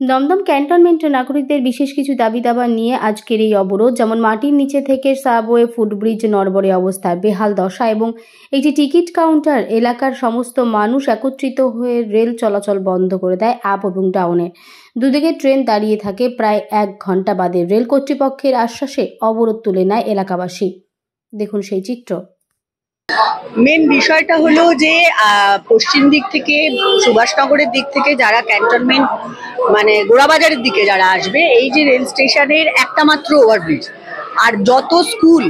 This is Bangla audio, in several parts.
দমদম ক্যান্টনমেন্টে নাগরিকদের বিশেষ কিছু দাবি দাবা নিয়ে আজকের এই অবরোধ, যেমন মাটির নিচে থেকে সাবওয়ে ফুটব্রিজ নড়বড়ে অবস্থায়, বেহাল দশা এবং একটি টিকিট কাউন্টার। এলাকার সমস্ত মানুষ একত্রিত হয়ে রেল চলাচল বন্ধ করে দেয় আপ এবং ডাউনে। দুদিকে ট্রেন দাঁড়িয়ে থাকে প্রায় 1 ঘন্টা বাদে। রেল কর্তৃপক্ষের আশ্বাসে অবরোধ তুলে নেয় এলাকাবাসী। দেখুন সেই চিত্র। মেন বিষয়টা হলো যে পশ্চিম দিক থেকে সুভাষনগরের দিক থেকে যারা ক্যান্টনমেন্ট মানে গোড়াবাজারের দিকে যারা আসবে, এই যে রেল স্টেশনের একটা মাত্র ওভারব্রিজ, আর যত স্কুল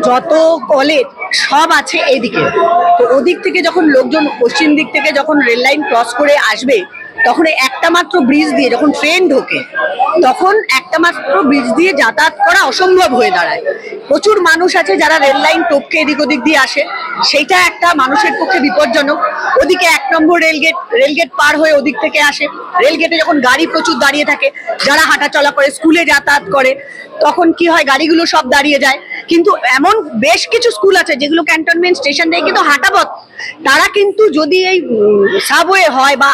যত কলেজ সব আছে এদিকে। তো ওদিক থেকে যখন লোকজন পশ্চিম দিক থেকে যখন রেল লাইন ক্রস করে আসবে, তখন একটা মাত্র ব্রিজ দিয়ে যখন ট্রেন ঢোকে, তখন একটা মাত্র ব্রিজ দিয়ে যাতায়াত করা অসম্ভব হয়ে দাঁড়ায়। প্রচুর মানুষ আছে যারা রেল লাইন টপকে এদিক ওদিক দিয়ে আসে, সেইটা একটা মানুষের পক্ষে বিপজ্জনক। ওদিকে 1 নম্বর রেলগেট পার হয়ে ওদিক থেকে আসে। রেলগেটে যখন গাড়ি প্রচুর দাঁড়িয়ে থাকে, যারা হাঁটা চলা করে স্কুলে যাতায়াত করে, তখন কি হয়, গাড়িগুলো সব দাঁড়িয়ে যায়। কিন্তু এমন বেশ কিছু স্কুল আছে যেগুলো ক্যান্টনমেন্ট স্টেশন থেকে কিন্তু হাঁটাপথ, তারা কিন্তু যদি এই সাবওয়ে হয় বা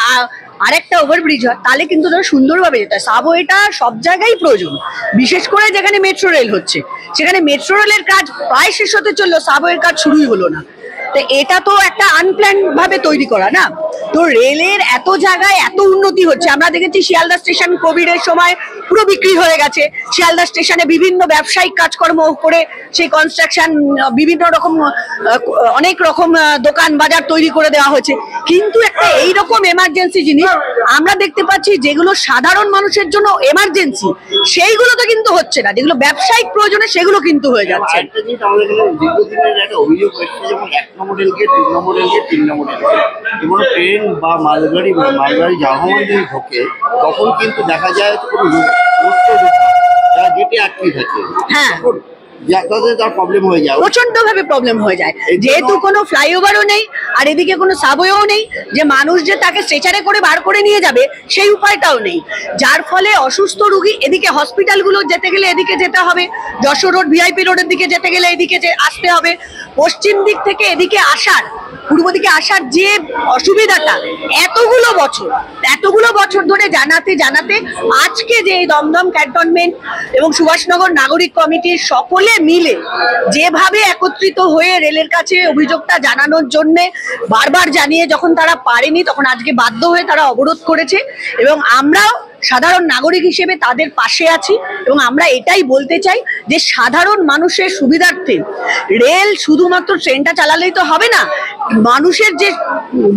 আরেকটা ওভারব্রিজ হয়, তাহলে কিন্তু তারা সুন্দরভাবে যেতে হয়। সাবওয়েটা সব জায়গায় প্রয়োজন, বিশেষ করে যেখানে মেট্রো রেল হচ্ছে, সেখানে মেট্রো রেলের কাজ প্রায় শেষ হতে চললো, সাবওয়ের কাজ শুরুই হলো না। তো এটা তো একটা আনপ্ল্যান ভাবে তৈরি করা না। তো রেলের এত জায়গায় এত উন্নতি হচ্ছে, আমরা দেখেছি শিয়ালদা স্টেশন কোভিডের সময় পুরো বিক্রি হয়ে গেছে। শিয়ালদা স্টেশনে বিভিন্ন ব্যবসায়িক কাজকর্ম করে সেই কনস্ট্রাকশন, বিভিন্ন রকম অনেক রকম দোকান বাজার তৈরি করে দেওয়া হয়েছে। কিন্তু একটা এইরকম এমার্জেন্সি জিনিস আমরা দেখতে পাচ্ছি, যেগুলো সাধারণ মানুষের জন্য এমার্জেন্সি, সেইগুলো তো কিন্তু হচ্ছে না। যেগুলো ব্যবসায়িক প্রয়োজনে সেগুলো কিন্তু হয়ে যাচ্ছে। ট্রেন বা মালগাড়ি যানবাহন যদি ঢোকে, তখন কিন্তু দেখা যায় যারা গেটে আটকে থাকে, হ্যাঁ, প্রবলেম হয়ে যায়, প্রচন্ড ভাবে প্রবলেম হয়ে যায়। যেহেতু কোনো ফ্লাইওভারও নেই আর এদিকে কোনো সাবওয়েও নেই, যে মানুষ যে তাকে স্ট্রেচারে করে বার করে নিয়ে যাবে সেই উপায়টাও নেই, যার ফলে অসুস্থ রোগী এদিকে হসপিটালগুলো যেতে গেলে এদিকে যেতে হবে, যশোর রোড ভিআইপি রোডের দিকে যেতে গেলে এদিকে আসতে হবে। পশ্চিম দিক থেকে এদিকে আসার, পূর্ব দিকে আসার যে অসুবিধাটা এতগুলো বছর ধরে জানাতে আজকে যে দমদম ক্যান্টনমেন্ট এবং সুভাষনগর নাগরিক কমিটির সকলে মিলে যেভাবে একত্রিত হয়ে রেলের কাছে অভিযোগটা জানানোর জন্য বারবার জানিয়ে যখন তারা পারেনি, তখন আজকে বাধ্য হয়ে তারা অবরোধ করেছে। এবং আমরাও সাধারণ নাগরিক হিসেবে তাদের পাশে আছি, এবং আমরা এটাই বলতে চাই যে সাধারণ মানুষের সুবিধার্থে রেল শুধুমাত্র ট্রেনটা চালালেই তো হবে না, মানুষের যে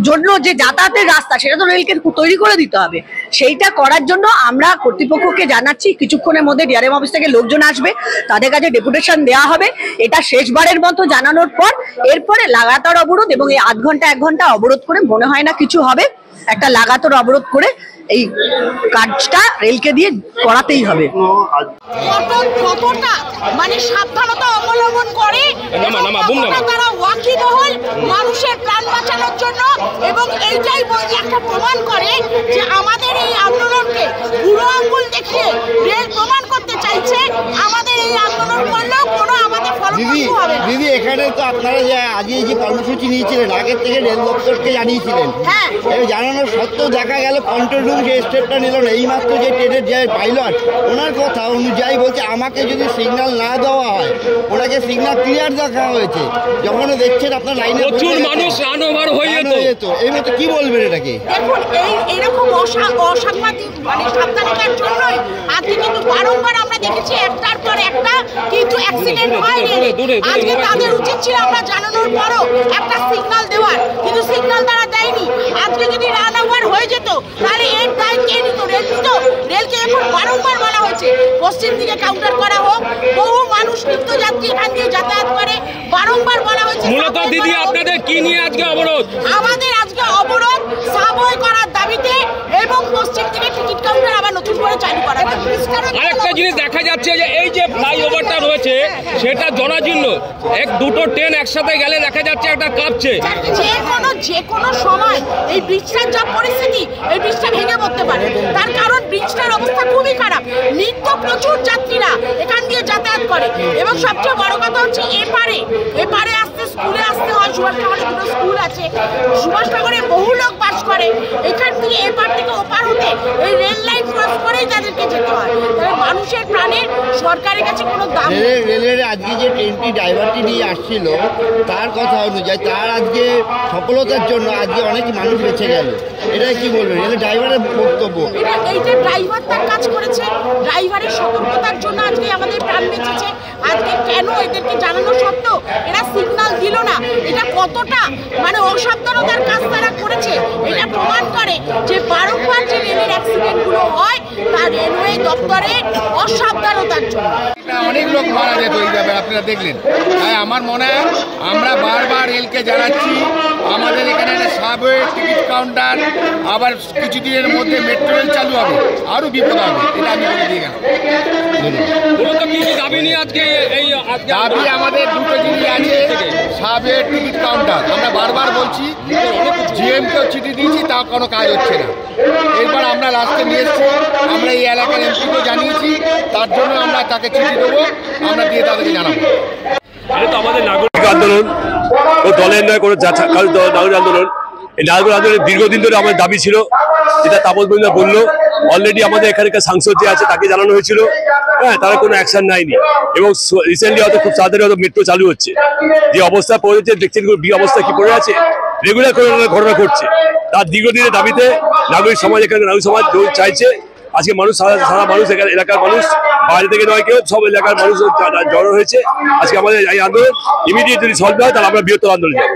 জন্য যে যাতায়াতের রাস্তা সেটা তো রেলকে তৈরি করে দিতে হবে। সেইটা করার জন্য আমরা কর্তৃপক্ষকে জানাচ্ছি, কিছুক্ষণের মধ্যে ডিআরএম অফিস থেকে লোকজন আসবে, তাদের কাছে ডেপুটেশন দেওয়া হবে। এটা শেষবারের মতো জানানোর পর এরপরে লাগাতার অবরোধ, এবং এই 1 ঘন্টা অবরোধ করে মনে হয় না কিছু হবে। একটা লাগাতার অবরোধ করে এই কাজটা রেলকে দিয়ে করাতেই হবে। কতটা মানে সাবধানতা অবলম্বন করে তারা ওয়াকিবহল মানুষের প্রাণ বাঁচানোর জন্য, এবং এইটাই একটা প্রমাণ করে যে আমাদের এই আন্দোলনকে বুড়ো আঙ্গুল দেখিয়ে রেল প্রমাণ করতে চাইছে আমাদের এই আন্দোলন করলেও কোনো আমাদের ফলপ্রসূ হবে না। দিদি, এখানে তো আপনারা যে আজ এই যে কর্মসূচি নিয়েছিলেন, আগের থেকে রেল দপ্তরকে জানিয়েছিলেন, হ্যাঁ, জানানোর সত্ত্বেও দেখা গেল কন্ট্রোল রুম যে স্টেপটা নিল না। এইমাত্র যে ট্রেনের যে পাইলট, ওনার কথা অনুযায়ী বলছে আমাকে যদি সিগন্যাল না দেওয়া হয়, ওনাকে সিগন্যাল ক্লিয়ার দেখা হয়েছে। যখন দেখছেন আপনার লাইনে প্রচুর মানুষ রান ওভার হয়ে যেত, এই মতো কি বলবেন এটাকে? দেখুন, এইরকম অসাংবাদিক মানে সাবধানতার জন্যই আজকে কিন্তু বারংবার আমরা দেখেছি একটার পর একটা কিন্তু অ্যাক্সিডেন্ট হয়। আজকে তাদের উচিত ছিল আমরা জানানোর পরও একটা সিগন্যাল দেওয়ার, কিন্তু সিগন্যাল তারা দেয়নি। আজকে যদি রান ওভার হয়ে যেত তাহলে এর দায় কে নিত? রেল নিত। রেলকে এখন বারংবার বলা হয়েছে পশ্চিম দিকে কাউন্টার করা হোক, বহু মানুষ নিত্যযাত্রী এখান দিয়ে যাতায়াত করে, বারংবার বলা হয়েছে। মূলত দিদি, আপনাদের কি নিয়ে আজকে অবরোধ? আমাদের আজকে অবরোধ সাবওয়ে করার দাবিতে এবং পশ্চিম দিকে টিকিট কাউন্টার আবার নতুন করে চালু করা। আরেকটা জিনিস দেখা যাচ্ছে যে এই যে ফ্লাইওভারটা রয়েছে সেটা জরাজীর্ণ, দুটো ট্রেন একসাথে গেলে দেখা যাচ্ছে একটা কাঁপছে। যে কোনো সময় এই ব্রিজটার যা পরিস্থিতি, এই ব্রিজটা ভেঙে পড়তে পারে। তার কারণ ব্রিজটার অবস্থা খুবই খারাপ, নিত্য প্রচুর যাত্রীরা এখান দিয়ে যাতায়াত করে, এবং সবচেয়ে বড় কথা হচ্ছে এপারে আসতে স্কুলে আসতে হয়। সুভাষনগরে 2টো স্কুল আছে, সুভাষনগরে বহু লোক বাস করে, এখান থেকে এপার থেকে ওপার হতে এই রেল লাইন ক্রস জন্যই তাদেরকে যেতে হয়। তবে মানুষের প্রাণের সরকারের কাছে কোনো দাম নেই। রেলের আজকে যে ট্রেনটি ড্রাইভারটি নিয়ে আসছিল তার কথা অনুযায়ী তার আজকে সফলতার জন্য আজকে অনেক মানুষ বেঁচে গেল, এটা কি বলবেন? রেলের ড্রাইভারের বক্তব্য এইটা ড্রাইভার তার কাজ করেছে, ড্রাইভারের সতর্কতার জন্য আজকে আমাদের প্রাণ বেঁচেছে। আজকে কেন এদেরকে জানানো সত্ত্বেও এরা সিগন্যাল দিল না, এটা কতটা মানে অসাবধানতার কাজ তারা করেছে। এটা প্রমাণ করে যে বারংবার যে রেলের অ্যাক্সিডেন্টগুলো হয় তার রেলওয়ে দপ্তরের অসাবধানতার জন্য। অনেক লোক মারা যেত এইভাবে, আপনারা দেখলেন। তাই আমার মনে হয় আমরা বারবার রেলকে জানাচ্ছি আমাদের এখানে একটা সাবওয়ে টিকিট কাউন্টার, আবার কিছুদিনের মধ্যে মেট্রো রেল চালু হবে, আরও বিপদ হবে, এটা আমি বলে দিয়ে গেলাম। দাবি আমাদের দুটো জিনিস আছে, সাবওয়ে টিকিট কাউন্টার আমরা বারবার বলছি, জিএমকেও চিঠি দিয়েছি, তা কোনো কাজ হচ্ছে না। এরপর আমরা লাস্টে নিয়ে এসছি, আমরা এই এলাকার এমপিকেও জানিয়েছি, তার জন্য আমরা তাকে চিঠি দেবো, আমরা দিয়ে তাদেরকে জানাবো। এটা তো আমাদের নাগরিক আন্দোলন ও দলের নয় কোনো নাগরিক আন্দোলন। এই নাগরিক আন্দোলনের দীর্ঘদিন ধরে আমাদের দাবি ছিল, যেটা তাপস বন্ধু বললো। অলরেডি আমাদের এখানকার সাংসদ যে আছে তাকে জানানো হয়েছিল, হ্যাঁ, তারা কোনো অ্যাকশন নেয়নি। এবং রিসেন্টলি হয়তো খুব তাড়াতাড়ি হয়তো মেট্রো চালু হচ্ছে। যে অবস্থা পড়েছে দেখছেন, বি অবস্থা কি পড়ে আছে, রেগুলার ঘটনা ঘটছে। তার দীর্ঘদিনের দাবিতে নাগরিক সমাজ, এখানে নাগরিক সমাজ চাইছে আজকে মানুষ সারা মানুষ এলাকার মানুষ, বাইরে থেকে নয় কেউ, সব এলাকার মানুষ জড়ো হয়েছে। আজকে আমাদের এই আন্দোলন ইমিডিয়েট যদি সলভ হয় তাহলে আমরা বৃহত্তর আন্দোলন যাবো।